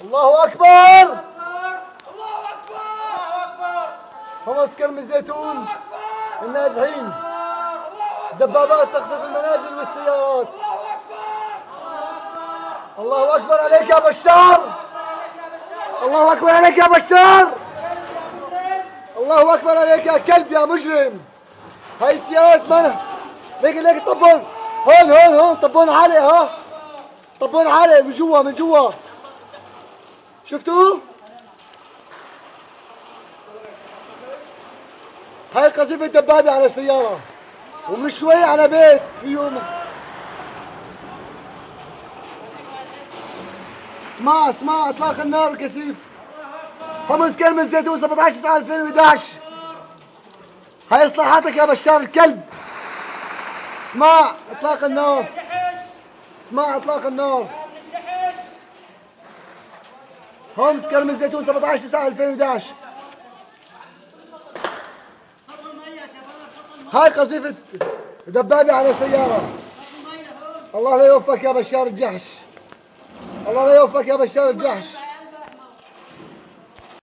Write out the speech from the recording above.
الله أكبر. الله أكبر. خمس كرم الزيتون النازحين. دبابات تقصف المنازل والسيارات. الله أكبر عليك يا بشار. الله أكبر عليك يا بشار. الله أكبر عليك يا كلب يا مجرم. هاي السيارات مالها ليك طبون هون طبون عالي. ها طبون عالي من جوا شفتوا؟ هاي قذيفة دبابة على سيارة ومن شوي على بيت فيه. اسمع اطلاق النار الكثيف. خمس كلمة زيتون 17/9/2011. هاي اصلاحاتك يا بشار الكلب. اسمع اطلاق النار. خمس كلمة زيتون 17/9/2011. هاي قذيفة دبابة على سيارة. الله لا يوفقك يا بشار الجحش. الله لا يوفقك يا بشار الجحش.